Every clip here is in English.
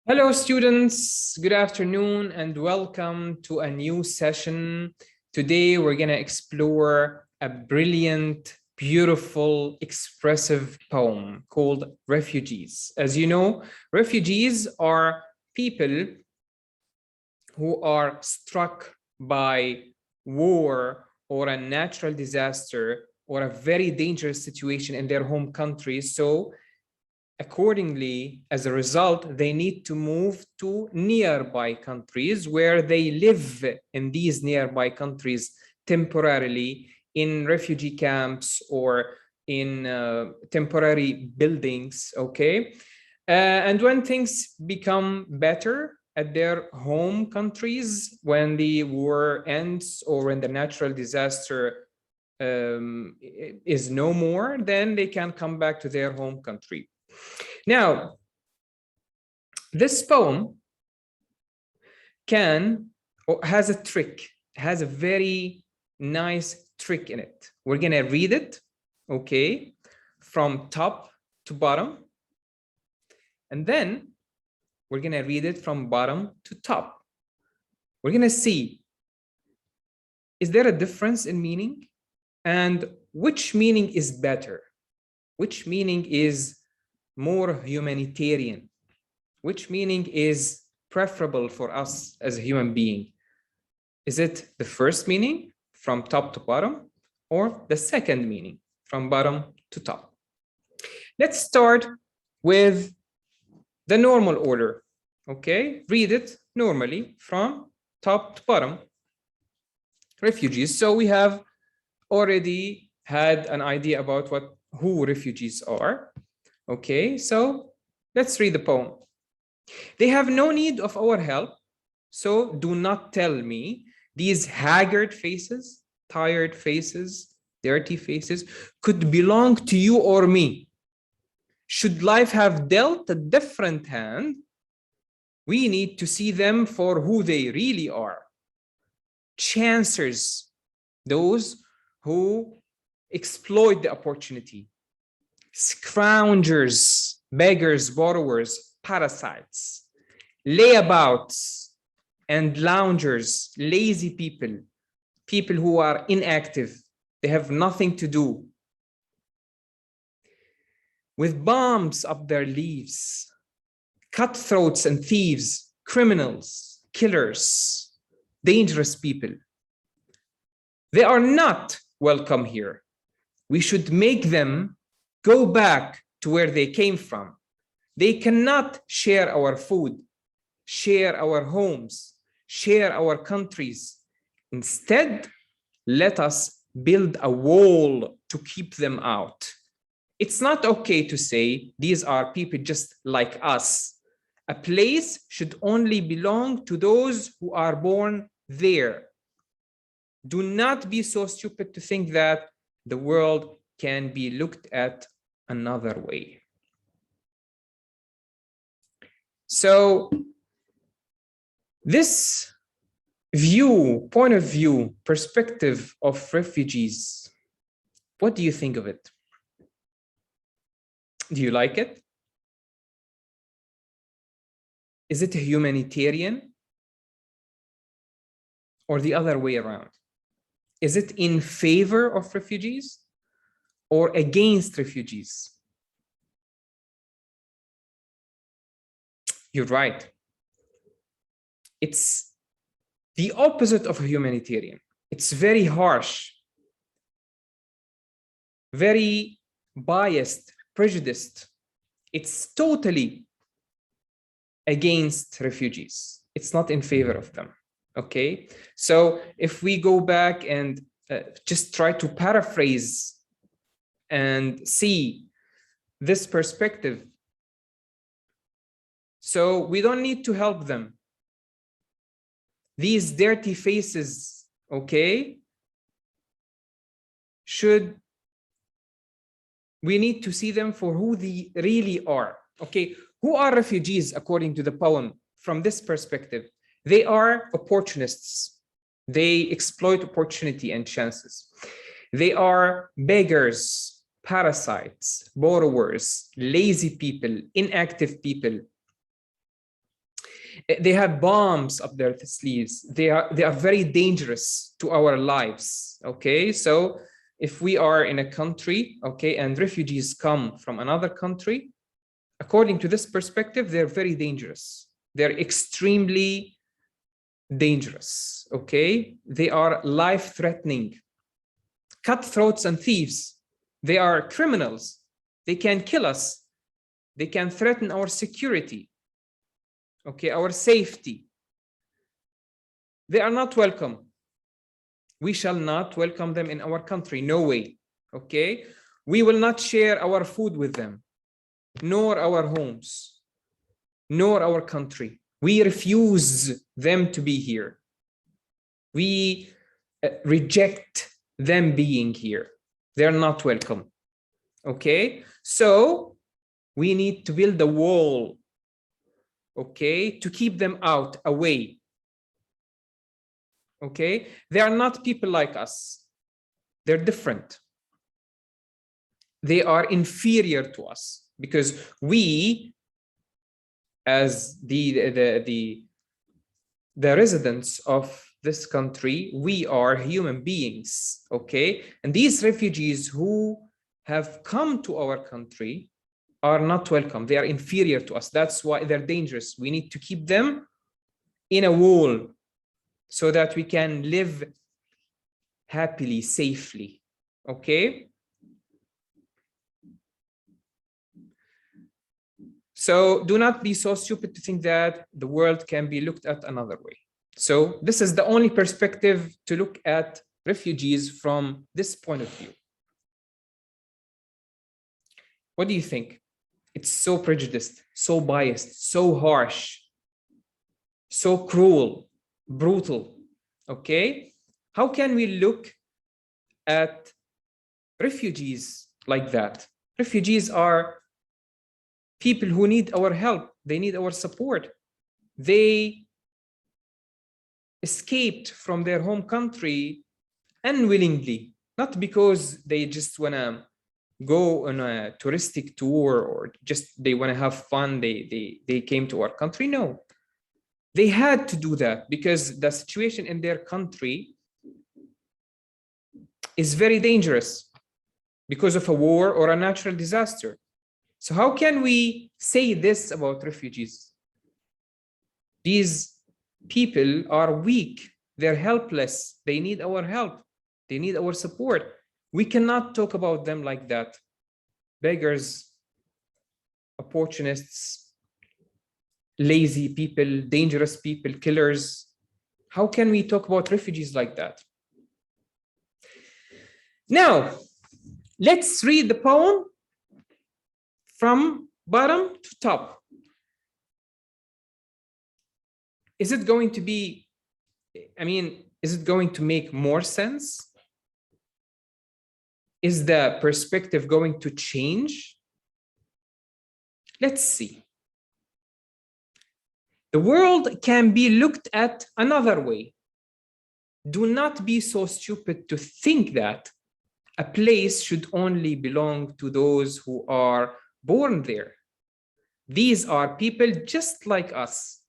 Hello, students. Good afternoon and welcome to a new session. Today, we're going to explore a brilliant, beautiful, expressive poem called Refugees. As you know, refugees are people who are struck by war or a natural disaster or a very dangerous situation in their home country. So accordingly, as a result, they need to move to nearby countries where they live in these nearby countries temporarily in refugee camps or in temporary buildings, okay? And when things become better at their home countries, when the war ends or when the natural disaster is no more, then they can come back to their home country. Now, this poem has a trick, has a very nice trick in it. We're going to read it, okay, from top to bottom. And then we're going to read it from bottom to top. We're going to see, is there a difference in meaning? And which meaning is better? Which meaning is more humanitarian? Which meaning is preferable for us as a human being? Is it the first meaning from top to bottom or the second meaning from bottom to top? Let's start with the normal order, okay? Read it normally from top to bottom. Refugees. So we have already had an idea about who refugees are. Okay, so let's read the poem. They have no need of our help, so do not tell me these haggard faces, tired faces, dirty faces could belong to you or me. Should life have dealt a different hand, we need to see them for who they really are. Chancers, those who exploit the opportunity. Scroungers, beggars, borrowers, parasites, layabouts and loungers, lazy people, people who are inactive, they have nothing to do. With bombs up their leaves, cutthroats and thieves, criminals, killers, dangerous people. They are not welcome here. We should make them go back to where they came from. They cannot share our food, share our homes, share our countries. Instead, let us build a wall to keep them out. It's not okay to say these are people just like us. A place should only belong to those who are born there. Do not be so stupid to think that the world can be looked at another way. So this point of view, perspective of refugees, what do you think of it? Do you like it? Is it humanitarian or the other way around? Is it in favor of refugees or against refugees? You're right. It's the opposite of a humanitarian. It's very harsh, very biased, prejudiced. It's totally against refugees. It's not in favor of them. Okay, so if we go back and just try to paraphrase and see this perspective, so we don't need to help them. These dirty faces, okay, we need to see them for who they really are. Okay, who are refugees according to the poem from this perspective? They are opportunists. They exploit opportunity and chances. They are beggars, parasites, borrowers, lazy people, inactive people. They have bombs up their sleeves. They are very dangerous to our lives. Okay, so if we are in a country, okay, and refugees come from another country, according to this perspective, they're very dangerous. They're extremely dangerous. Okay, they are life-threatening. Cutthroats and thieves. They are criminals. They can kill us. They can threaten our security, okay, our safety. They are not welcome. We shall not welcome them in our country. No way. Okay, we will not share our food with them, nor our homes, nor our country. We refuse them to be here. We reject them being here. They're not welcome. Okay, so we need to build a wall, okay, to keep them out, away. Okay, they are not people like us. They're different. They are inferior to us because we, as the residents of this country, we are human beings, okay? And these refugees who have come to our country are not welcome. They are inferior to us. That's why they're dangerous. We need to keep them in a wall so that we can live happily, safely, okay? So do not be so stupid to think that the world can be looked at another way. So this is the only perspective to look at refugees from this point of view. What do you think? It's so prejudiced, so biased, so harsh, so cruel, brutal, okay? How can we look at refugees like that? Refugees are people who need our help. They need our support. They escaped from their home country unwillingly, not because they just want to go on a touristic tour or just they want to have fun. They came to our country. No, they had to do that because the situation in their country is very dangerous because of a war or a natural disaster. So how can we say this about refugees? These people are weak. They're helpless. They need our help. They need our support. We cannot talk about them like that. Beggars, opportunists, lazy people, dangerous people, killers. How can we talk about refugees like that? Now, let's read the poem from bottom to top. Is it going to be, is it going to make more sense? Is the perspective going to change? Let's see. The world can be looked at another way. Do not be so stupid to think that a place should only belong to those who are born there. These are people just like us.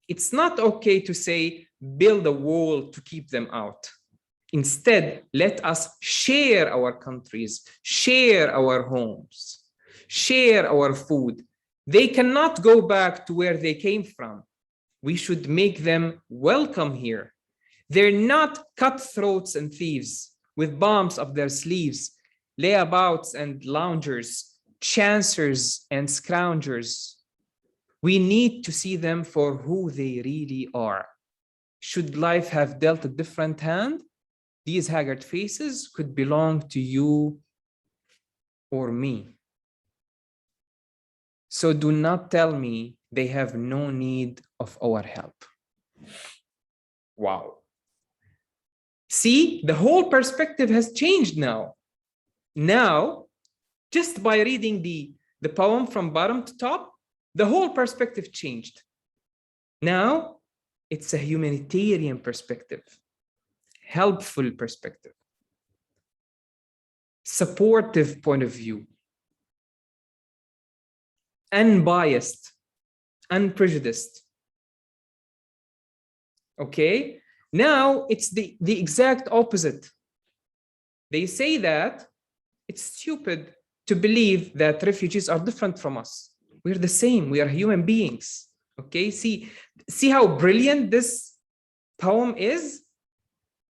It's not okay to say, build a wall to keep them out. Instead, let us share our countries, share our homes, share our food. They cannot go back to where they came from. We should make them welcome here. They're not cutthroats and thieves with bombs up their sleeves, layabouts and loungers, chancers and scroungers. We need to see them for who they really are. Should life have dealt a different hand, these haggard faces could belong to you or me. So do not tell me they have no need of our help. Wow. See, the whole perspective has changed now. Now, just by reading the poem from bottom to top, the whole perspective changed. Now, it's a humanitarian perspective, helpful perspective, supportive point of view, unbiased, unprejudiced. Okay, now it's the exact opposite. They say that it's stupid to believe that refugees are different from us. We're the same. We are human beings. Okay, see how brilliant this poem is?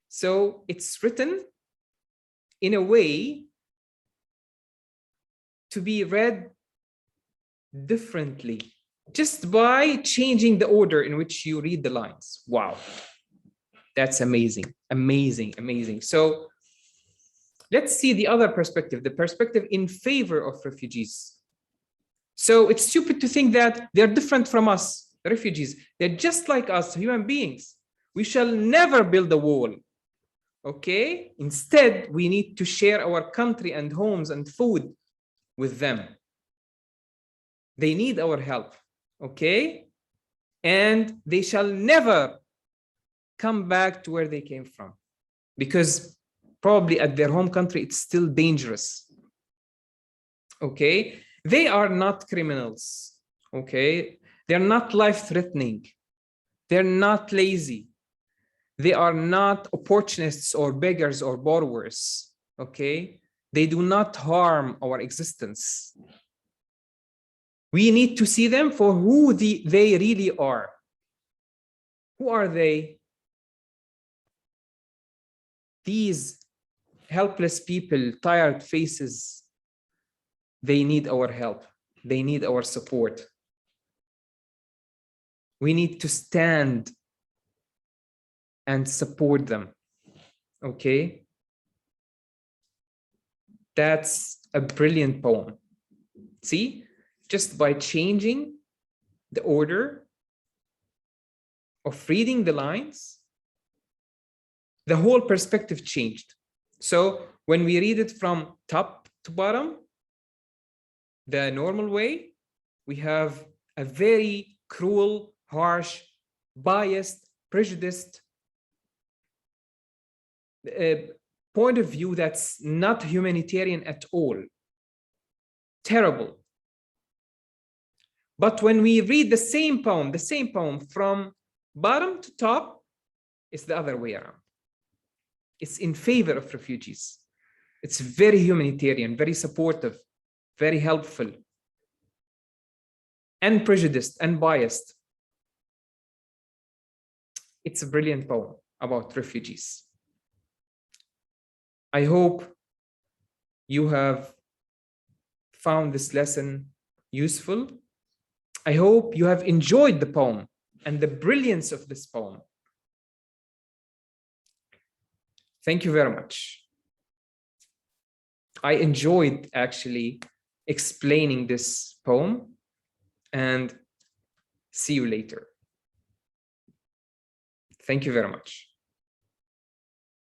So it's written in a way to be read differently just by changing the order in which you read the lines. Wow, that's amazing, amazing, amazing. So let's see the other perspective, the perspective in favor of refugees. So it's stupid to think that they're different from us, refugees. They're just like us, human beings. We shall never build a wall. Okay? Instead, we need to share our country and homes and food with them. They need our help. Okay? And they shall never come back to where they came from, because probably at their home country, it's still dangerous. Okay? They are not criminals. Okay? They're not life-threatening. They're not lazy. They are not opportunists or beggars or borrowers. Okay? They do not harm our existence. We need to see them for who they really are. Who are they? These helpless people, tired faces, they need our help. They need our support. We need to stand and support them. Okay? That's a brilliant poem. See? Just by changing the order of reading the lines, the whole perspective changed. So when we read it from top to bottom, the normal way, we have a very cruel, harsh, biased, prejudiced point of view that's not humanitarian at all. Terrible. But when we read the same poem from bottom to top, it's the other way around. It's in favor of refugees. It's very humanitarian, very supportive, very helpful, and prejudiced and biased. It's a brilliant poem about refugees. I hope you have found this lesson useful. I hope you have enjoyed the poem and the brilliance of this poem. Thank you very much. I enjoyed actually explaining this poem, and see you later. Thank you very much.